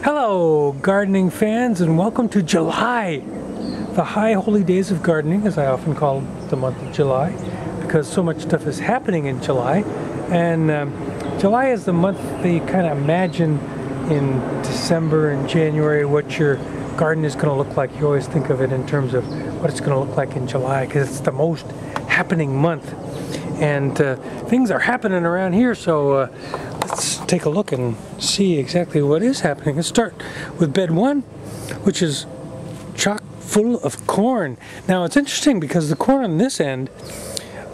Hello, gardening fans, and welcome to July, the high holy days of gardening, as I often call the month of July, because so much stuff is happening in July. And July is the month that you kind of imagine in December and January what your garden is going to look like. You always think of it in terms of what it's going to look like in July, because it's the most happening month. And things are happening around here, so let's take a look and see exactly what is happening. Let's start with bed one, which is chock full of corn. Now it's interesting because the corn on this end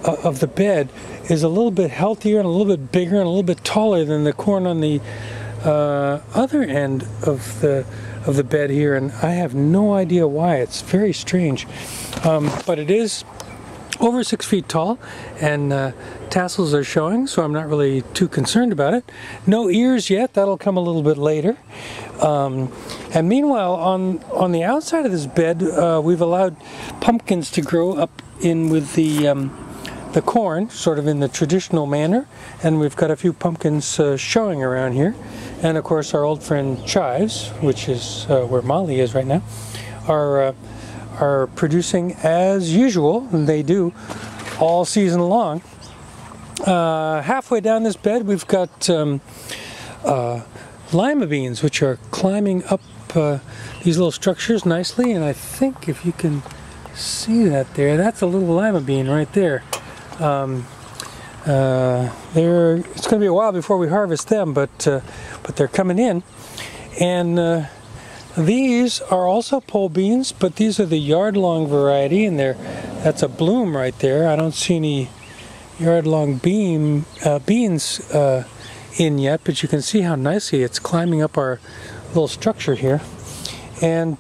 of the bed is a little bit healthier and a little bit bigger and a little bit taller than the corn on the other end of the bed here, and I have no idea why. It's very strange, but it is over 6 feet tall, and tassels are showing, so I'm not really too concerned about it. No ears yet, that'll come a little bit later. And meanwhile, on the outside of this bed, we've allowed pumpkins to grow up in with the corn, sort of in the traditional manner, and we've got a few pumpkins showing around here. And of course our old friend chives, which is where Molly is right now, are producing as usual, and they do all season long. Halfway down this bed we've got lima beans, which are climbing up these little structures nicely, and I think if you can see that there, that's a little lima bean right there. It's going to be a while before we harvest them, but they're coming in. And these are also pole beans, but these are the yard-long variety, and that's a bloom right there. I don't see any yard-long beans in yet, but you can see how nicely it's climbing up our little structure here. And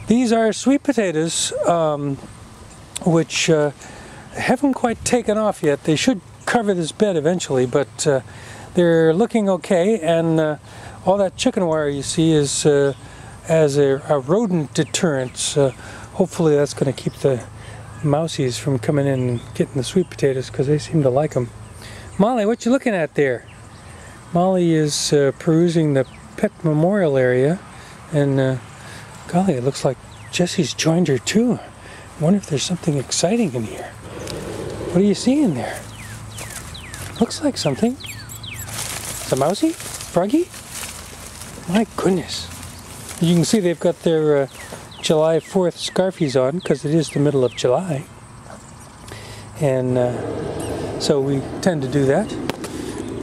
these are sweet potatoes, which haven't quite taken off yet. They should cover this bed eventually, but they're looking okay, and all that chicken wire you see is as a rodent deterrent. Hopefully that's going to keep the mousies from coming in and getting the sweet potatoes, because they seem to like them. Molly, what you looking at there? Molly is perusing the pet memorial area, and golly, it looks like Jesse's joined her too. I wonder if there's something exciting in here. What do you see in there? Looks like something. It's a mousy? Froggy? My goodness. You can see they've got their July 4th scarfies on, because it is the middle of July. And so we tend to do that.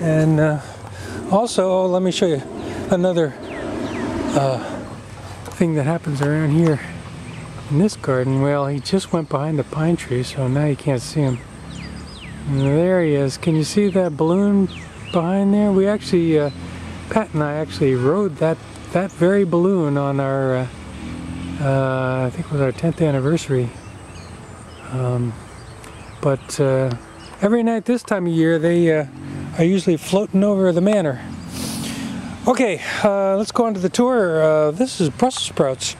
And also, let me show you another thing that happens around here in this garden. Well, he just went behind the pine tree, so now you can't see him. And there he is. Can you see that balloon behind there? We actually, Pat and I actually rode that very balloon on our, I think it was our 10th anniversary. But every night this time of year they are usually floating over the manor. Okay, let's go on to the tour. This is Brussels sprouts.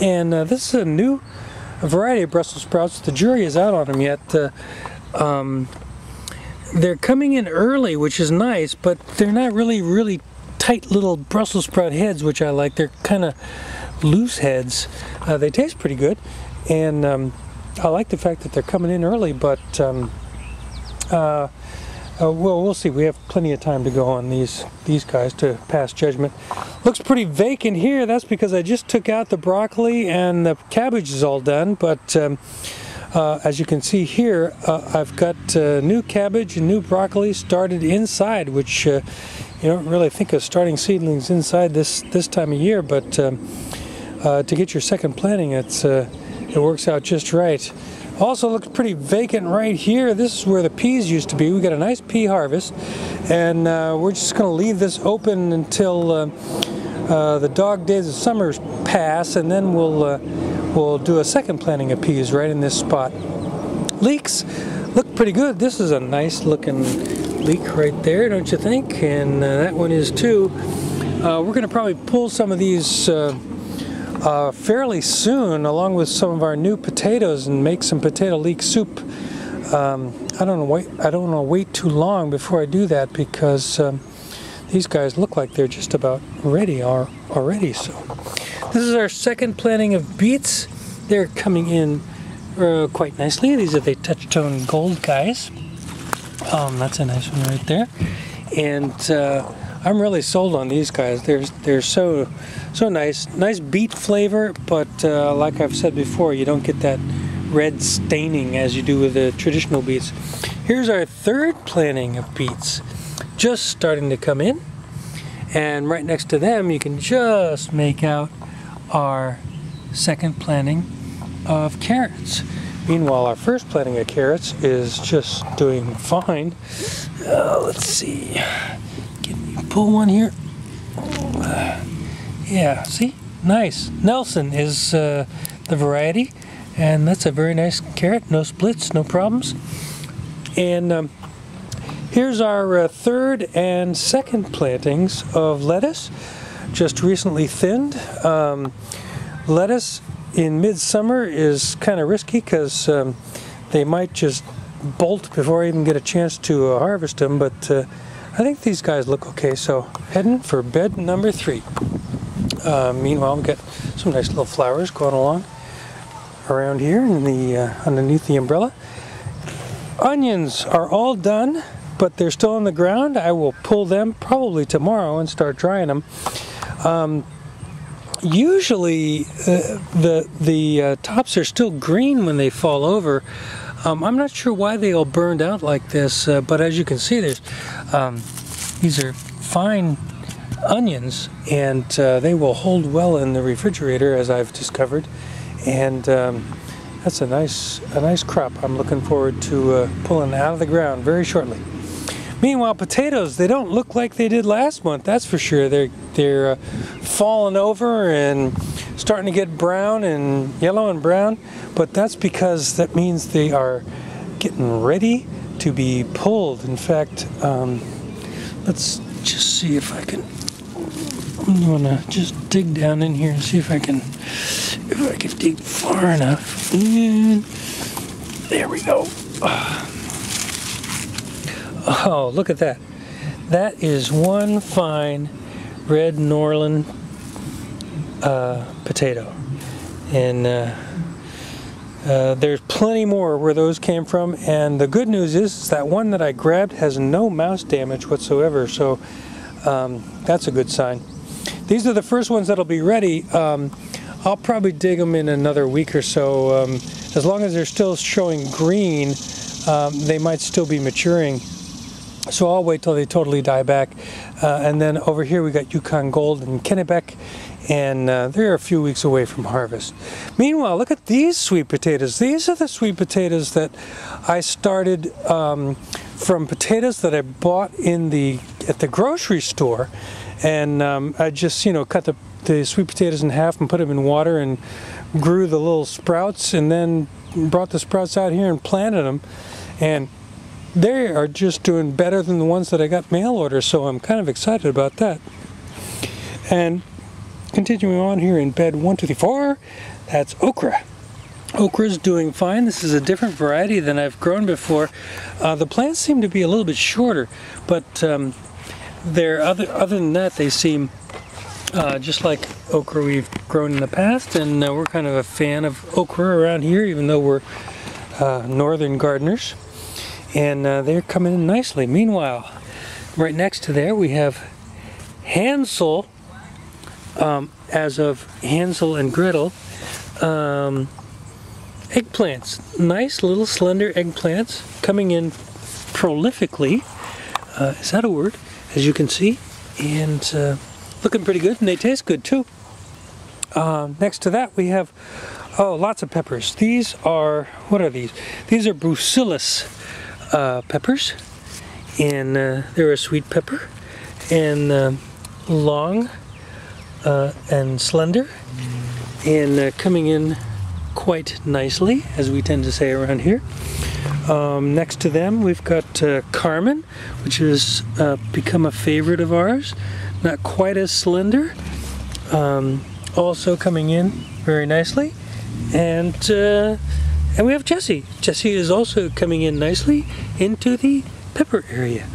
And this is a new variety of Brussels sprouts. The jury is out on them yet. They're coming in early, which is nice, but they're not really tight little Brussels sprout heads, which I like. They're kind of loose heads. They taste pretty good, and I like the fact that they're coming in early, but well, we'll see. We have plenty of time to go on these guys to pass judgment. Looks pretty vacant here. That's because I just took out the broccoli and the cabbage is all done, but as you can see here, I've got new cabbage and new broccoli started inside, which you don't really think of starting seedlings inside this time of year, but to get your second planting, it works out just right. Also looks pretty vacant right here. This is where the peas used to be. We got a nice pea harvest, and we're just going to leave this open until the dog days of summer pass, and then we'll do a second planting of peas right in this spot. Leeks look pretty good. This is a nice looking leek right there, don't you think? And that one is too. We're going to probably pull some of these fairly soon, along with some of our new potatoes, and make some potato leek soup. I don't want to wait too long before I do that, because these guys look like they're just about ready already. So this is our second planting of beets. They're coming in quite nicely. These are the touch-tone gold guys. That's a nice one right there. And I'm really sold on these guys. They're so nice beet flavor, but like I've said before, you don't get that red staining as you do with the traditional beets. Here's our third planting of beets, just starting to come in, and right next to them you can just make out our second planting of carrots. Meanwhile, our first planting of carrots is just doing fine. Let's see, can you pull one here? Yeah, see, nice. Nelson is the variety, and that's a very nice carrot. No splits, no problems. And here's our third and second plantings of lettuce, just recently thinned. Lettuce in midsummer is kind of risky because they might just bolt before I even get a chance to harvest them, but I think these guys look okay. So heading for bed number 3. Meanwhile, we've got some nice little flowers going along around here in the underneath the umbrella. Onions are all done, but they're still on the ground. I will pull them probably tomorrow and start drying them. Usually the tops are still green when they fall over. I'm not sure why they all burned out like this, but as you can see, these are fine onions, and they will hold well in the refrigerator, as I've discovered. And that's a nice crop. I'm looking forward to pulling out of the ground very shortly. Meanwhile, potatoes, they don't look like they did last month, that's for sure. They're falling over and starting to get brown and yellow and brown, but that's because that means they are getting ready to be pulled. In fact, let's just see if I can. I'm gonna just dig down in here and see if I can dig far enough. And there we go. Oh, look at that. That is one fine red Norland potato. And there's plenty more where those came from. And the good news is that one that I grabbed has no mouse damage whatsoever. So that's a good sign. These are the first ones that'll be ready. I'll probably dig them in another week or so. As long as they're still showing green, they might still be maturing. So I'll wait till they totally die back. And then over here we got Yukon Gold and Kennebec, and they're a few weeks away from harvest. Meanwhile, look at these sweet potatoes. These are the sweet potatoes that I started from potatoes that I bought at the grocery store. And I just, cut the sweet potatoes in half and put them in water and grew the little sprouts, and then brought the sprouts out here and planted them. And they are just doing better than the ones that I got mail order, so I'm kind of excited about that. And continuing on here in bed 1, 2, 3, 4, that's okra. Okra's doing fine. This is a different variety than I've grown before. The plants seem to be a little bit shorter, but other than that, they seem just like okra we've grown in the past, and we're kind of a fan of okra around here, even though we're northern gardeners. And they're coming in nicely. Meanwhile, right next to there we have Hansel, as of Hansel and Gretel, eggplants. Nice little slender eggplants coming in prolifically. Is that a word? As you can see. And looking pretty good, and they taste good too. Next to that we have, lots of peppers. These are, what are these? These are brucellus peppers, and they're a sweet pepper, and long and slender, and coming in quite nicely, as we tend to say around here. Next to them we've got Carmen, which has become a favorite of ours. Not quite as slender, also coming in very nicely. And we have Jessie. Jessie is also coming in nicely into the pepper area.